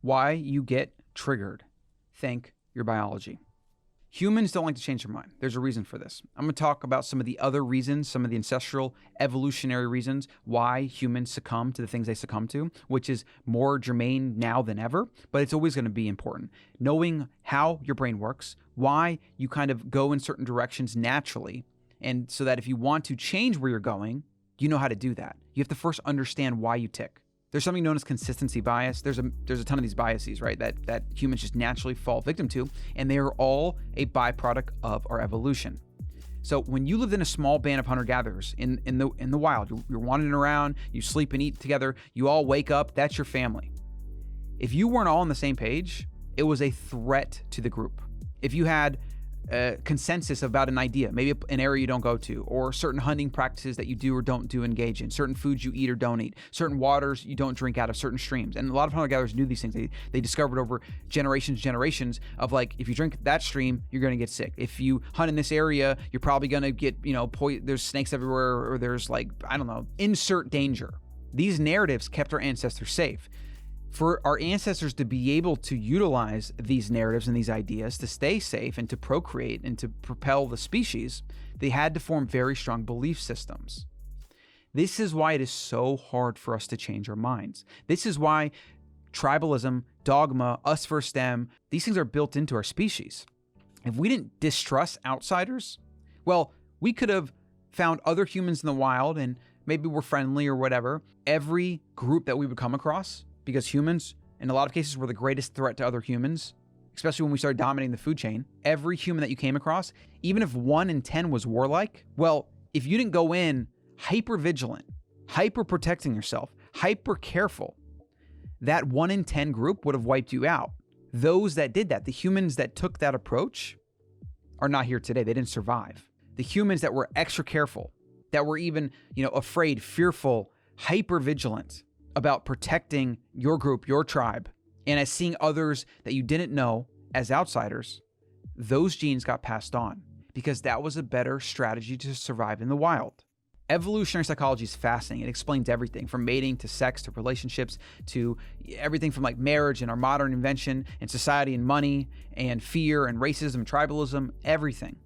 Why you get triggered. Thank your biology. Humans don't like to change their mind. There's a reason for this. I'm going to talk about some of the other reasons, some of the ancestral evolutionary reasons why humans succumb to the things they succumb to, which is more germane now than ever, but it's always going to be important. Knowing how your brain works, why you kind of go in certain directions naturally, and so that if you want to change where you're going, you know how to do that. You have to first understand why you tick. There's something known as consistency bias. There's a ton of these biases, right, that humans just naturally fall victim to, and they are all a byproduct of our evolution. So when you lived in a small band of hunter-gatherers in the wild, you're wandering around, you sleep and eat together, you all wake up, that's your family. If you weren't all on the same page, it was a threat to the group. If you had consensus about an idea, maybe an area you don't go to, or certain hunting practices that you do or don't do engage in, certain foods you eat or don't eat, certain waters you don't drink out of, certain streams. And a lot of hunter-gatherers knew these things. They discovered over generations of like, if you drink that stream, you're going to get sick. If you hunt in this area, you're probably going to get, there's snakes everywhere, or there's like, I don't know, insert danger. These narratives kept our ancestors safe. For our ancestors to be able to utilize these narratives and these ideas to stay safe and to procreate and to propel the species, they had to form very strong belief systems. This is why it is so hard for us to change our minds. This is why tribalism, dogma, us versus them, these things are built into our species. If we didn't distrust outsiders, well, we could have found other humans in the wild and maybe we're friendly or whatever. Every group that we would come across, because humans, in a lot of cases, were the greatest threat to other humans, especially when we started dominating the food chain. Every human that you came across, even if 1 in 10 was warlike, well, if you didn't go in hyper vigilant, hyper protecting yourself, hyper careful, that 1 in 10 group would have wiped you out. Those that did that, the humans that took that approach, are not here today. They didn't survive. The humans that were extra careful, that were even, afraid, fearful, hyper vigilant about protecting your group, your tribe, and as seeing others that you didn't know as outsiders, those genes got passed on because that was a better strategy to survive in the wild. Evolutionary psychology is fascinating. It explains everything from mating to sex to relationships to everything from like marriage and our modern invention and society and money and fear and racism and tribalism. Everything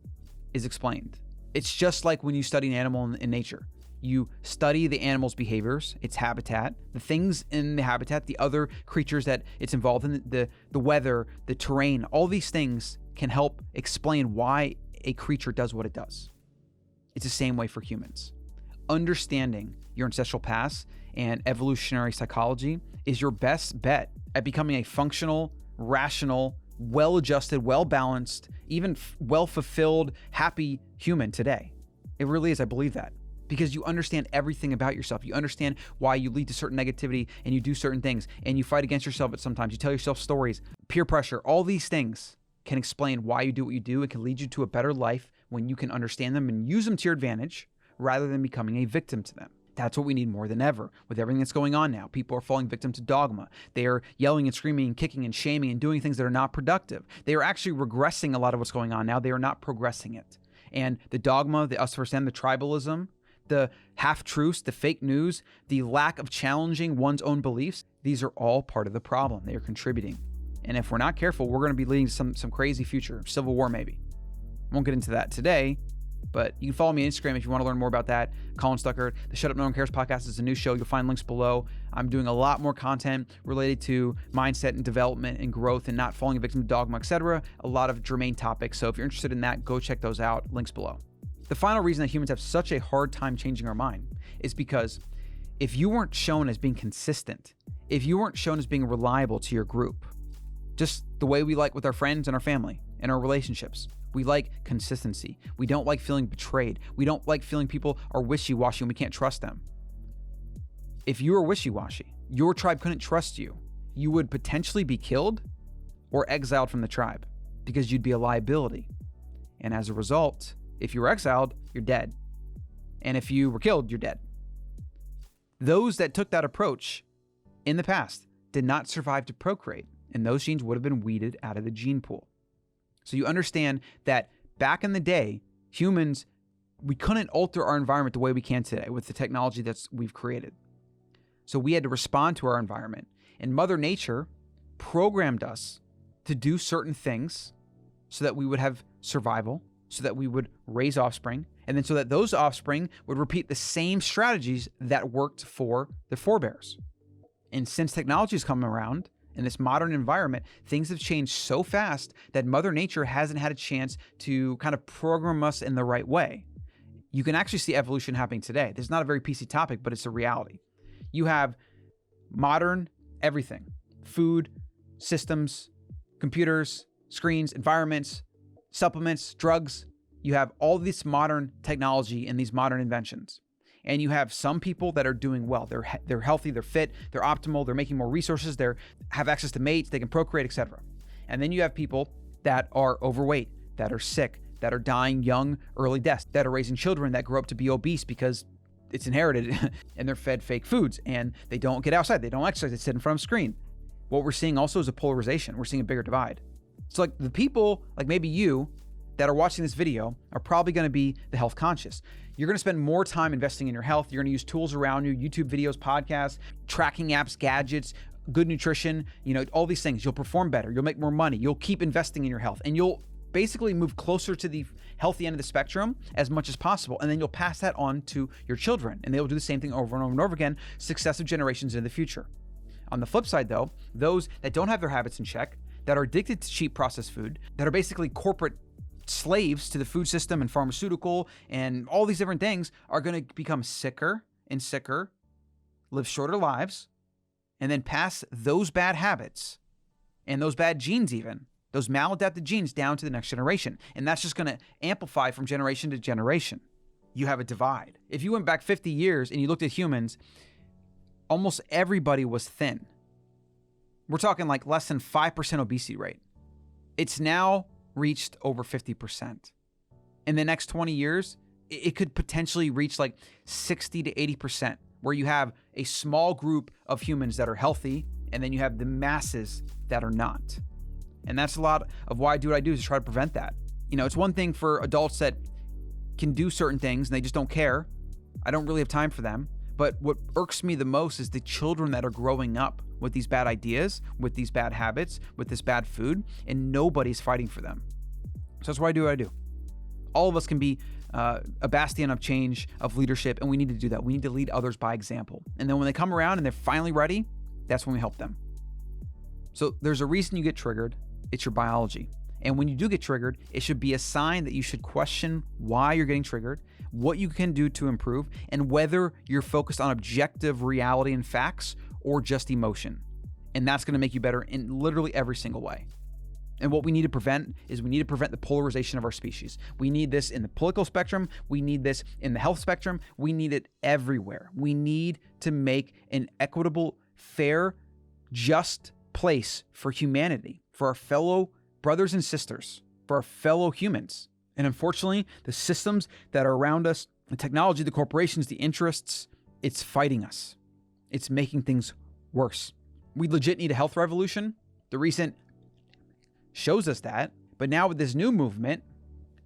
is explained. It's just like when you study an animal in nature. You study the animal's behaviors, its habitat, the things in the habitat, the other creatures that it's involved in, the weather, the terrain. All these things can help explain why a creature does what it does. It's the same way for humans. Understanding your ancestral past and evolutionary psychology is your best bet at becoming a functional, rational, well-adjusted, well-balanced, even well-fulfilled, happy human today. It really is. I believe that. Because you understand everything about yourself. You understand why you lead to certain negativity and you do certain things and you fight against yourself at sometimes. You tell yourself stories, peer pressure, all these things can explain why you do what you do. It can lead you to a better life when you can understand them and use them to your advantage rather than becoming a victim to them. That's what we need more than ever with everything that's going on now. People are falling victim to dogma. They are yelling and screaming and kicking and shaming and doing things that are not productive. They are actually regressing a lot of what's going on now. They are not progressing it. And the dogma, the us versus them, the tribalism, the half-truths, the fake news, the lack of challenging one's own beliefs, these are all part of the problem. They are contributing. And if we're not careful, we're going to be leading to some crazy future, civil war maybe. I won't get into that today, but you can follow me on Instagram if you want to learn more about that. Colin Stuckert. The Shut Up No One Cares podcast is a new show. You'll find links below. I'm doing a lot more content related to mindset and development and growth and not falling a victim to dogma, etc. A lot of germane topics. So if you're interested in that, go check those out. Links below. The final reason that humans have such a hard time changing our mind is because if you weren't shown as being consistent, if you weren't shown as being reliable to your group, just the way we like with our friends and our family and our relationships, we like consistency. We don't like feeling betrayed. We don't like feeling people are wishy-washy and we can't trust them. If you were wishy-washy, your tribe couldn't trust you, you would potentially be killed or exiled from the tribe because you'd be a liability. And as a result, if you were exiled, you're dead. And if you were killed, you're dead. Those that took that approach in the past did not survive to procreate, and those genes would have been weeded out of the gene pool. So you understand that back in the day, humans, we couldn't alter our environment the way we can today with the technology we've created. So we had to respond to our environment. And Mother Nature programmed us to do certain things so that we would have survival, so that we would raise offspring, and then so that those offspring would repeat the same strategies that worked for their forebears. And since technology has come around in this modern environment, things have changed so fast that Mother Nature hasn't had a chance to kind of program us in the right way. You can actually see evolution happening today. This is not a very PC topic, but it's a reality. You have modern everything: food, systems, computers, screens, environments, supplements, drugs. You have all this modern technology and these modern inventions. And you have some people that are doing well. They're healthy, they're fit, they're optimal, they're making more resources, they have access to mates, they can procreate, etc. And then you have people that are overweight, that are sick, that are dying young, early deaths, that are raising children that grow up to be obese because it's inherited and they're fed fake foods and they don't get outside, they don't exercise, they sit in front of a screen. What we're seeing also is a polarization. We're seeing a bigger divide. So like the people, like maybe you, that are watching this video are probably going to be the health conscious. You're going to spend more time investing in your health. You're going to use tools around you, YouTube videos, podcasts, tracking apps, gadgets, good nutrition, all these things. You'll perform better. You'll make more money. You'll keep investing in your health, and you'll basically move closer to the healthy end of the spectrum as much as possible. And then you'll pass that on to your children, and they'll do the same thing over and over and over again, successive generations in the future. On the flip side though, those that don't have their habits in check, that are addicted to cheap processed food, that are basically corporate slaves to the food system and pharmaceutical and all these different things, are going to become sicker and sicker, live shorter lives, and then pass those bad habits and those bad genes, even those maladaptive genes, down to the next generation. And that's just going to amplify from generation to generation. You have a divide. If you went back 50 years and you looked at humans, almost everybody was thin. We're talking like less than 5% obesity rate. It's now reached over 50%. In the next 20 years, it could potentially reach like 60 to 80%, where you have a small group of humans that are healthy, and then you have the masses that are not. And that's a lot of why I do what I do, is try to prevent that. It's one thing for adults that can do certain things and they just don't care. I don't really have time for them. But what irks me the most is the children that are growing up with these bad ideas, with these bad habits, with this bad food, and nobody's fighting for them. So that's why I do what I do. All of us can be a bastion of change, of leadership, and we need to do that. We need to lead others by example. And then when they come around and they're finally ready, that's when we help them. So there's a reason you get triggered. It's your biology. And when you do get triggered, it should be a sign that you should question why you're getting triggered, what you can do to improve, and whether you're focused on objective reality and facts or just emotion. And that's going to make you better in literally every single way. And what we need to prevent is the polarization of our species. We need this in the political spectrum. We need this in the health spectrum. We need it everywhere. We need to make an equitable, fair, just place for humanity, for our fellow brothers and sisters, for our fellow humans. And unfortunately, the systems that are around us, the technology, the corporations, the interests, it's fighting us. It's making things worse. We legit need a health revolution. The recent shows us that. But now with this new movement,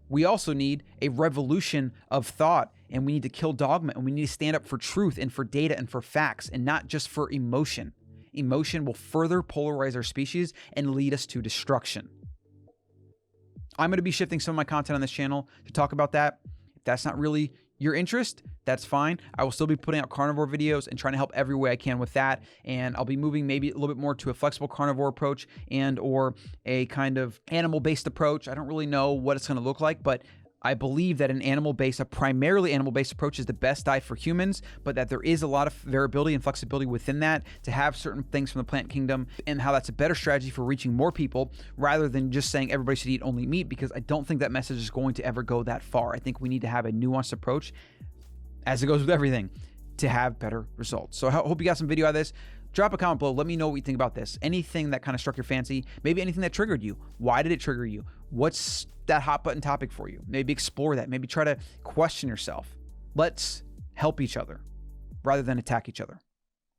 we also need a revolution of thought, and we need to kill dogma, and we need to stand up for truth and for data and for facts, and not just for emotion. Emotion will further polarize our species and lead us to destruction. I'm going to be shifting some of my content on this channel to talk about that. If that's not really your interest, that's fine. I will still be putting out carnivore videos and trying to help every way I can with that. And I'll be moving maybe a little bit more to a flexible carnivore approach and or a kind of animal-based approach. I don't really know what it's going to look like, but I believe that a primarily animal-based approach is the best diet for humans, but that there is a lot of variability and flexibility within that to have certain things from the plant kingdom, and how that's a better strategy for reaching more people rather than just saying everybody should eat only meat, because I don't think that message is going to ever go that far. I think we need to have a nuanced approach, as it goes with everything, to have better results. So I hope you got some video out of this. Drop a comment below. Let me know what you think about this. Anything that kind of struck your fancy, maybe anything that triggered you. Why did it trigger you? What's that hot button topic for you? Maybe explore that. Maybe try to question yourself. Let's help each other rather than attack each other.